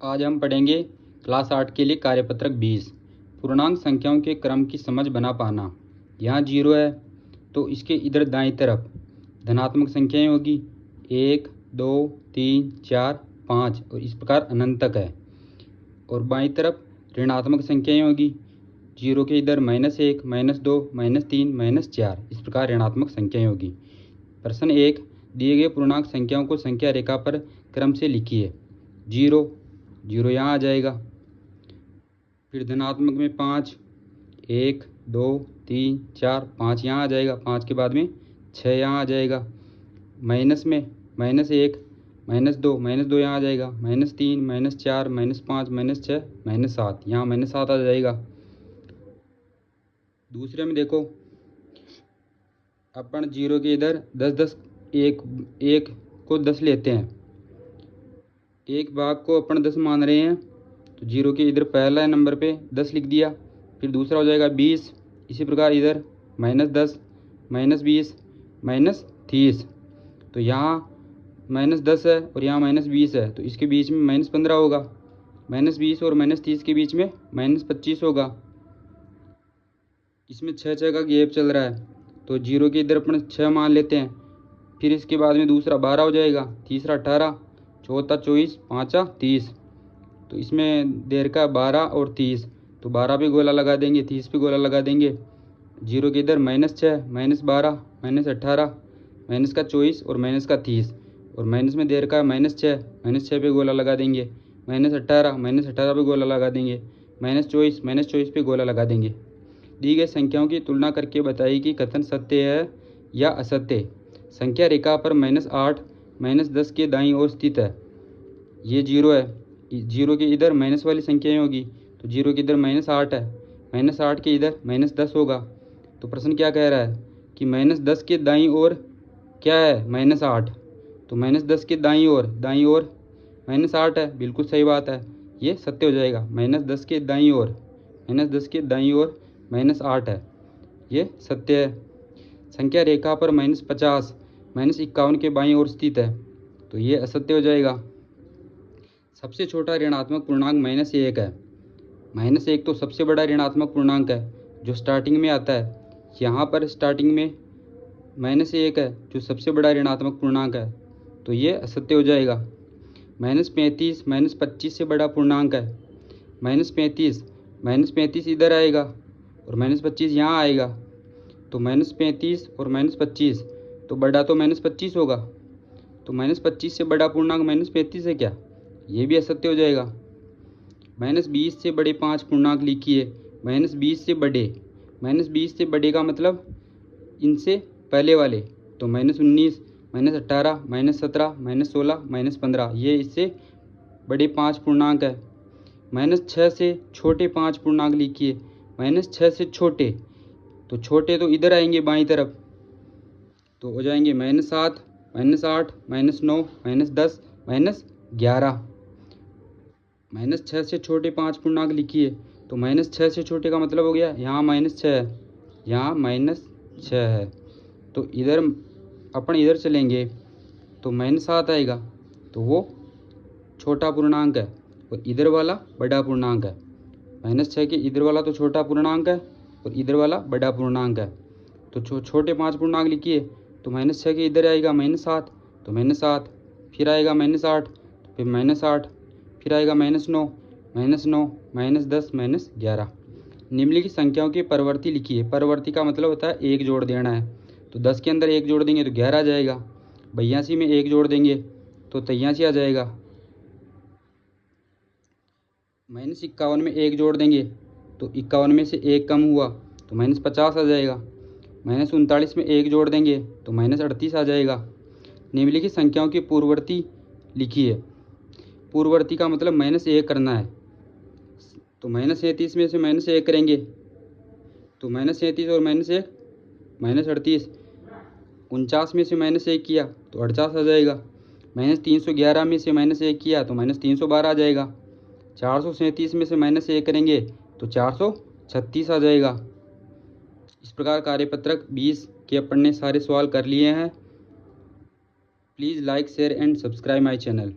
आज हम पढ़ेंगे क्लास 8 के लिए कार्यपत्रक 20 पूर्णांक संख्याओं के क्रम की समझ बना पाना। यहाँ 0 है तो इसके इधर दाईं तरफ धनात्मक संख्याएं होगी 1, 2, 3, 4, 5 और इस प्रकार अनंत तक है। और बाईं तरफ ऋणात्मक संख्याएं होगी 0 के इधर -1, -2, -3, -4 इस प्रकार ऋणात्मक संख्याएं होगी। प्रश्न 1, दिए गए पूर्णांक संख्याओं को संख्या रेखा पर क्रम से लिखिए। 0 यहाँ आ जाएगा। फिर धनात्मक में 5, 1, 2, 3, 4, 5 यहाँ आ जाएगा। 5 के बाद में 6 यहाँ आ जाएगा। माइनस में -1, -2 यहाँ आ जाएगा। -3, -4, -5, -6, -7 यहाँ -7 आ जाएगा। दूसरे में देखो अपन 0 के इधर 10, 1 को 10 लेते हैं। एक भाग को अपन 10 मान रहे हैं तो 0 के इधर पहला नंबर पे 10 लिख दिया। फिर दूसरा हो जाएगा 20। इसी प्रकार इधर -10, -20, -30। तो यहाँ -10 है और यहाँ -20 है तो इसके बीच में -15 होगा। -20 और -30 के बीच में -25 होगा। इसमें 6 का गैप चल रहा है तो 0 के इधर अपन 6 मान लेते हैं। फिर इसके बाद में दूसरा 12 हो जाएगा, तीसरा 18, चौथा 24, पाँचा 30। तो इसमें देर का 12 और 30 तो 12 पे गोला लगा देंगे, 30 पे गोला लगा देंगे। 0 के इधर -6, -12, -18, माइनस का 24 और माइनस का 30 और माइनस में देर का -6 पे गोला लगा देंगे। -18 पे गोला लगा देंगे। -24 पे गोला लगा देंगे। दी गई संख्याओं की तुलना करके बताइए कि कथन सत्य है या असत्य। संख्या रेखा पर -8, -10 के दाईं ओर स्थित है। ये 0 है। 0 के इधर माइनस वाली संख्याएं होगी तो 0 के इधर -8 है। -8 के इधर -10 होगा। तो प्रश्न क्या कह रहा है कि -10 के दाईं ओर क्या है -8। तो -10 के दाईं ओर -8 है। बिल्कुल सही बात है, ये सत्य हो जाएगा। -10 के दाईं ओर -8 है, ये सत्य है। संख्या रेखा पर -50, -51 के बाईं ओर स्थित है तो ये असत्य हो जाएगा। सबसे छोटा ऋणात्मक पूर्णांक -1 है। -1 तो सबसे बड़ा ऋणात्मक पूर्णांक है जो स्टार्टिंग में आता है। यहाँ पर स्टार्टिंग में -1 है जो सबसे बड़ा ऋणात्मक पूर्णांक है तो ये असत्य हो जाएगा। -35, -25 से बड़ा पूर्णांक है। -35 इधर आएगा और -25 यहाँ आएगा तो -35 और -25 तो बड़ा तो -25 होगा। तो -25 से बड़ा पूर्णांक -35 है क्या? ये भी असत्य हो जाएगा। -20 से बड़े 5 पूर्णांक लिखिए। -20 से बड़े का मतलब इनसे पहले वाले तो -19, -18, -17, -16, -15 ये इससे बड़े 5 पूर्णांक है। -6 से छोटे 5 पूर्णांक लिखिए। -6 से छोटे तो छोटे तो इधर आएंगे बाईं तरफ तो हो जाएंगे -7, -8, -9, -10, -11। -6 से छोटे 5 पूर्णांक लिखिए तो -6 से छोटे का मतलब हो गया यहाँ -6 है, यहाँ -6 है तो इधर अपन इधर चलेंगे तो -7 आएगा तो वो छोटा पूर्णांक है और इधर वाला बड़ा पूर्णांक है। -6 के इधर वाला तो छोटा पूर्णांक है और इधर वाला बड़ा पूर्णांक है। तो छोटे 5 पूर्णांक लिखिए तो -6 के इधर आएगा -7 तो -7, फिर आएगा -8 फिर -8, फिर आएगा -9, -10, -11। निम्नलिखित संख्याओं के परवर्ती लिखिए। परवर्ती का मतलब होता है 1 जोड़ देना है तो 10 के अंदर 1 जोड़ देंगे तो 11 आ जाएगा। 82 में 1 जोड़ देंगे तो 83 आ जाएगा। -51 में 1 जोड़ देंगे तो 51 में से 1 कम हुआ तो -50 आ जाएगा। -39 में 1 जोड़ देंगे तो -38 आ जाएगा। निम्नलिखित संख्याओं की पूर्ववर्ती लिखिए। पूर्ववर्ती का मतलब -1 करना है तो -37 में से -1 करेंगे तो -37 और -1 -38। 49 में से -1 किया तो 48 आ जाएगा। -311 में से -1 किया तो -312 आ जाएगा। 437 में से -1 करेंगे तो 436 आ जाएगा। इस प्रकार कार्यपत्रक 20 के अपन ने सारे सवाल कर लिए हैं। Please like, share and subscribe my channel.